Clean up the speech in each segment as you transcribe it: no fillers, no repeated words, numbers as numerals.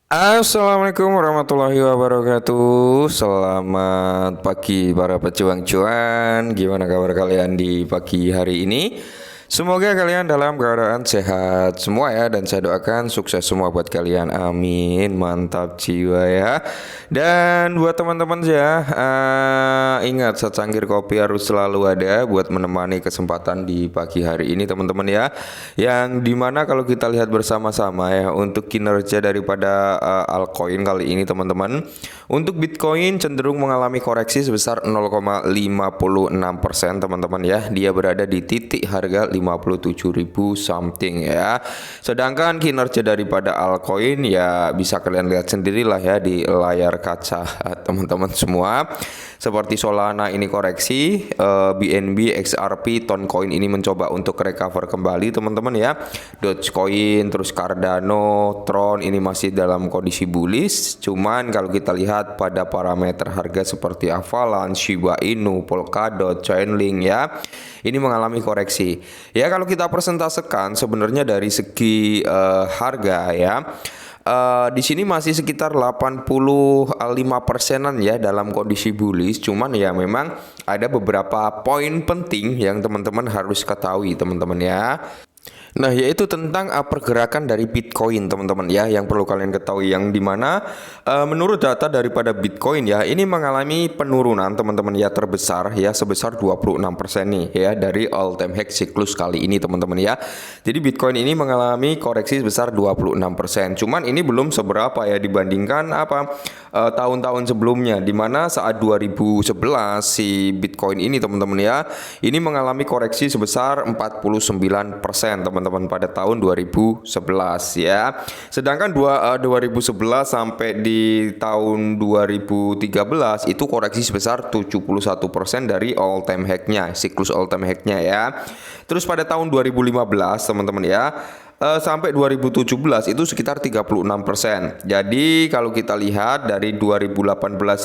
Assalamualaikum warahmatullahi wabarakatuh. Selamat pagi para pejuang cuan. Gimana kabar kalian di pagi hari ini? Semoga kalian dalam keadaan sehat semua ya, dan saya doakan sukses semua buat kalian. Amin. Mantap jiwa ya. Dan buat teman-teman ya, ingat secangkir kopi harus selalu ada buat menemani kesempatan di pagi hari ini teman-teman ya. Yang dimana kalau kita lihat bersama-sama ya untuk kinerja daripada altcoin kali ini teman-teman. Untuk Bitcoin cenderung mengalami koreksi sebesar 0,56% teman-teman ya. Dia berada di titik harga 57.000 something ya. Sedangkan kinerja daripada altcoin ya bisa kalian lihat sendirilah ya di layar kaca teman-teman semua. Seperti Solana ini koreksi, BNB, XRP, Toncoin ini mencoba untuk recover kembali teman-teman ya. Dogecoin, terus Cardano, Tron ini masih dalam kondisi bullish. Cuman kalau kita lihat pada parameter harga seperti Avalanche, Shiba Inu, Polkadot, Chainlink ya, ini mengalami koreksi. Ya kalau kita persentasekan sebenarnya dari segi harga ya, di sini masih sekitar 85%-an ya dalam kondisi bullish. Cuman ya memang ada beberapa poin penting yang teman-teman harus ketahui teman-teman ya. Nah, yaitu tentang pergerakan dari Bitcoin, teman-teman ya, yang perlu kalian ketahui, yang dimana menurut data daripada Bitcoin ya, ini mengalami penurunan teman-teman ya terbesar ya sebesar 26% nih ya dari all time high siklus kali ini teman-teman ya. Jadi Bitcoin ini mengalami koreksi sebesar 26%. Cuman ini belum seberapa ya dibandingkan tahun-tahun sebelumnya, dimana saat 2011 si Bitcoin ini teman-teman ya, ini mengalami koreksi sebesar 49% teman-teman pada tahun 2011 ya. Sedangkan 2011 sampai di tahun 2013 itu koreksi sebesar 71% dari all time high-nya, siklus all time high-nya ya. Terus pada tahun 2015 teman-teman ya, sampai 2017 itu sekitar 36%. Jadi kalau kita lihat dari 2018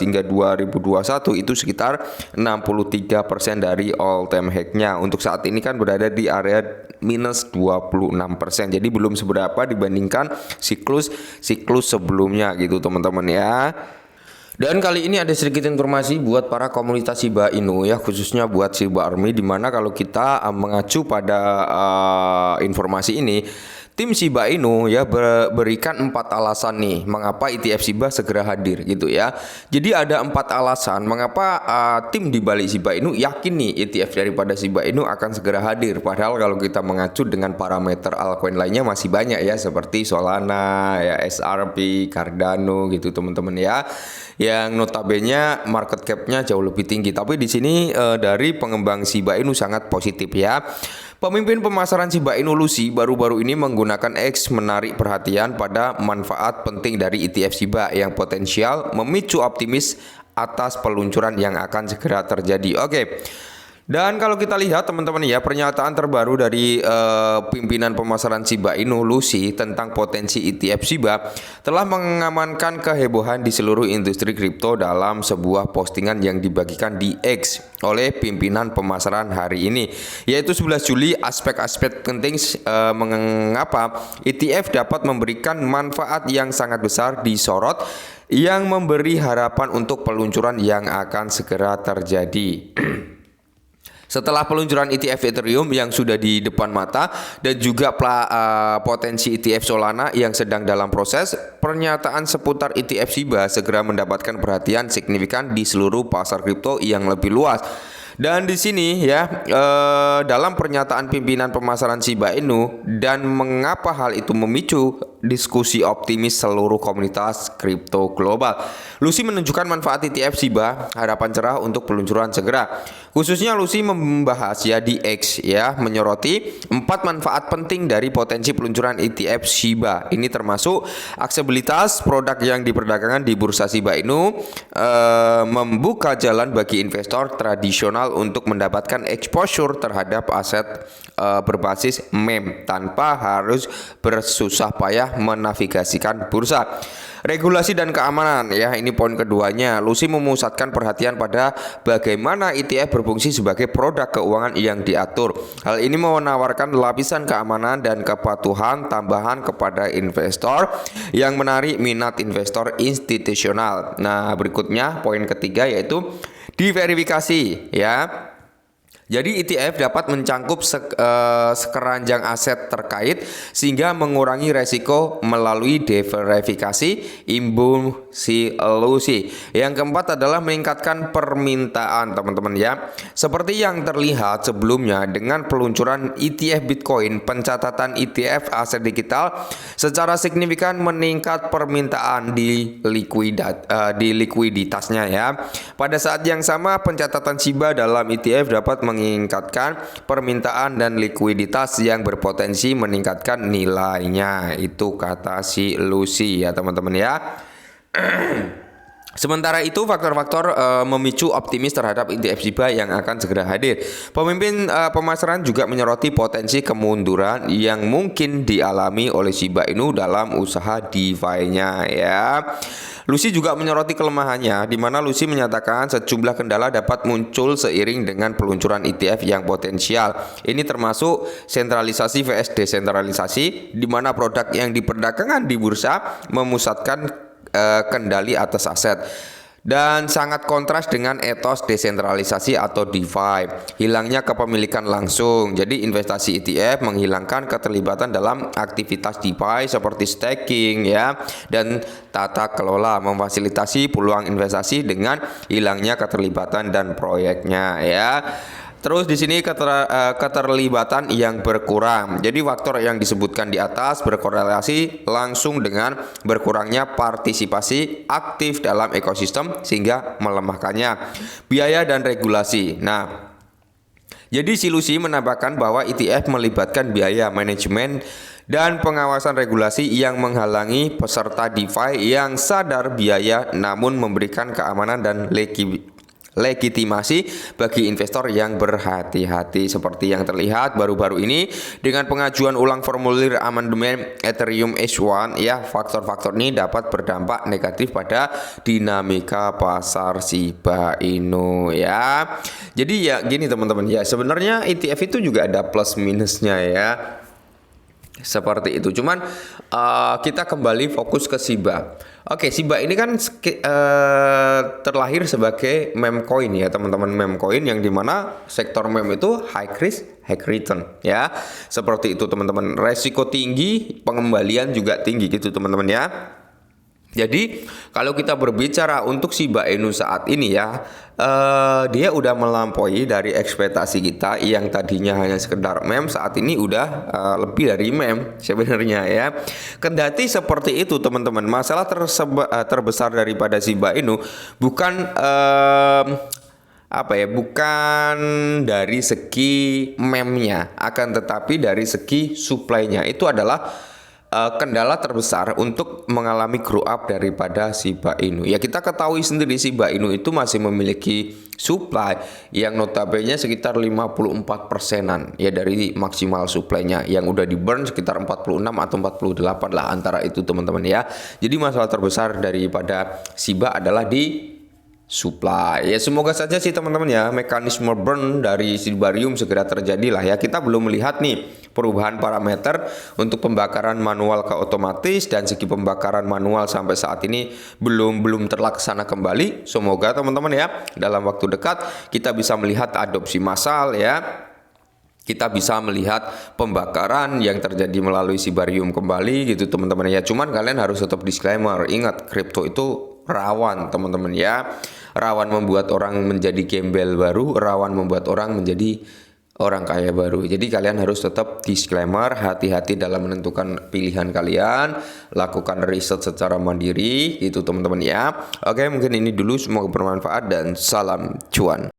hingga 2021 itu sekitar 63% dari all time high-nya. Untuk saat ini kan berada di area minus 26%. Jadi belum seberapa dibandingkan siklus sebelumnya gitu teman-teman ya. Dan kali ini ada sedikit informasi buat para komunitas Shiba Inu ya, khususnya buat Shiba Army, dimana kalau kita mengacu pada informasi ini, tim Shiba Inu ya berikan 4 alasan nih mengapa ETF Shiba segera hadir gitu ya. Jadi ada 4 alasan mengapa tim di balik Shiba Inu yakin nih ETF daripada Shiba Inu akan segera hadir. Padahal kalau kita mengacu dengan parameter altcoin lainnya masih banyak ya, seperti Solana ya, XRP, Cardano gitu teman-teman ya, yang notabene market cap-nya jauh lebih tinggi. Tapi di sini dari pengembang Shiba Inu sangat positif ya. Pemimpin pemasaran Shiba Inu Lucy baru-baru ini menggunakan X menarik perhatian pada manfaat penting dari ETF Shiba yang potensial memicu optimis atas peluncuran yang akan segera terjadi. Oke. Dan kalau kita lihat teman-teman ya, pernyataan terbaru dari pimpinan pemasaran Shiba Inu Lucy tentang potensi ETF Shiba telah mengamankan kehebohan di seluruh industri kripto dalam sebuah postingan yang dibagikan di X oleh pimpinan pemasaran hari ini, yaitu 11 Juli. Aspek-aspek penting mengapa ETF dapat memberikan manfaat yang sangat besar disorot, yang memberi harapan untuk peluncuran yang akan segera terjadi. Setelah peluncuran ETF Ethereum yang sudah di depan mata dan juga potensi ETF Solana yang sedang dalam proses, pernyataan seputar ETF Shiba segera mendapatkan perhatian signifikan di seluruh pasar kripto yang lebih luas. Dan di sini ya, dalam pernyataan pimpinan pemasaran Shiba Inu, dan mengapa hal itu memicu diskusi optimis seluruh komunitas kripto global, Lucy menunjukkan manfaat ETF Shiba, harapan cerah untuk peluncuran segera. Khususnya Lucy membahas ya di X ya, menyoroti 4 manfaat penting dari potensi peluncuran ETF Shiba. Ini termasuk aksesibilitas produk yang diperdagangkan di bursa Shiba Inu, membuka jalan bagi investor tradisional untuk mendapatkan exposure terhadap aset berbasis meme tanpa harus bersusah payah ya, menavigasikan bursa. Regulasi dan keamanan ya, ini poin keduanya. Lucy memusatkan perhatian pada bagaimana ETF berfungsi sebagai produk keuangan yang diatur. Hal ini menawarkan lapisan keamanan dan kepatuhan tambahan kepada investor yang menarik minat investor institusional. Nah, berikutnya poin ketiga yaitu diverifikasi ya. Jadi ETF dapat mencangkup sekeranjang aset terkait sehingga mengurangi resiko melalui diverifikasi imbuslusi. Yang keempat adalah meningkatkan permintaan teman-teman ya. Seperti yang terlihat sebelumnya dengan peluncuran ETF Bitcoin, pencatatan ETF aset digital secara signifikan meningkat permintaan di likuiditasnya ya. Pada saat yang sama pencatatan Shiba dalam ETF dapat meningkatkan permintaan dan likuiditas yang berpotensi meningkatkan nilainya. Itu kata si Lucy ya teman-teman ya. Sementara itu faktor-faktor memicu optimis terhadap ETF Shiba yang akan segera hadir. Pemimpin pemasaran juga menyoroti potensi kemunduran yang mungkin dialami oleh Shiba Inu dalam usaha DeFi-nya ya. Lucy juga menyoroti kelemahannya, di mana Lucy menyatakan sejumlah kendala dapat muncul seiring dengan peluncuran ETF yang potensial. Ini termasuk sentralisasi vs desentralisasi, di mana produk yang diperdagangkan di bursa memusatkan kendali atas aset. Dan sangat kontras dengan etos desentralisasi atau DeFi, hilangnya kepemilikan langsung. Jadi investasi ETF menghilangkan keterlibatan dalam aktivitas DeFi seperti staking ya, dan tata kelola, memfasilitasi peluang investasi dengan hilangnya keterlibatan dan proyeknya ya. Terus di sini keterlibatan yang berkurang. Jadi faktor yang disebutkan di atas berkorelasi langsung dengan berkurangnya partisipasi aktif dalam ekosistem sehingga melemahkannya. Biaya dan regulasi. Nah, jadi si Lucy menambahkan bahwa ETF melibatkan biaya manajemen dan pengawasan regulasi yang menghalangi peserta DeFi yang sadar biaya namun memberikan keamanan dan legitimasi bagi investor yang berhati-hati. Seperti yang terlihat baru-baru ini dengan pengajuan ulang formulir amandemen Ethereum H1 ya, faktor-faktor ini dapat berdampak negatif pada dinamika pasar Shiba Inu ya. Jadi ya gini teman-teman ya, sebenarnya ETF itu juga ada plus minusnya ya. Seperti itu. Cuman kita kembali fokus ke Shiba. Oke, Shiba ini kan terlahir sebagai meme coin ya teman-teman, meme coin yang dimana sektor meme itu high risk high return ya. Seperti itu teman-teman. Resiko tinggi, pengembalian juga tinggi gitu teman-teman ya. Jadi kalau kita berbicara untuk Shiba Inu saat ini ya, dia udah melampaui dari ekspektasi kita yang tadinya hanya sekedar meme, saat ini udah lebih dari meme sebenarnya ya. Kendati seperti itu teman-teman, masalah terbesar daripada Shiba Inu bukan bukan dari segi meme-nya, akan tetapi dari segi supply-nya. Itu adalah kendala terbesar untuk mengalami grow up daripada Shiba Inu. Ya kita ketahui sendiri Shiba Inu itu masih memiliki supply yang notabene sekitar 54%-an ya dari maksimal supply-nya, yang udah di burn sekitar 46 atau 48 lah antara itu teman-teman ya. Jadi masalah terbesar daripada Shiba adalah di supply. Ya semoga saja sih teman-teman ya mekanisme burn dari Shibarium segera terjadi lah ya. Kita belum melihat nih perubahan parameter untuk pembakaran manual ke otomatis, dan segi pembakaran manual sampai saat ini belum terlaksana kembali. Semoga teman-teman ya dalam waktu dekat kita bisa melihat adopsi massal ya. Kita bisa melihat pembakaran yang terjadi melalui Shibarium kembali gitu teman-teman ya. Cuman kalian harus tetap disclaimer, ingat kripto itu rawan teman-teman ya. Rawan membuat orang menjadi gembel baru, rawan membuat orang menjadi orang kaya baru. Jadi kalian harus tetap disclaimer, hati-hati dalam menentukan pilihan kalian, lakukan riset secara mandiri gitu teman-teman ya. Oke, mungkin ini dulu, semoga bermanfaat dan salam cuan.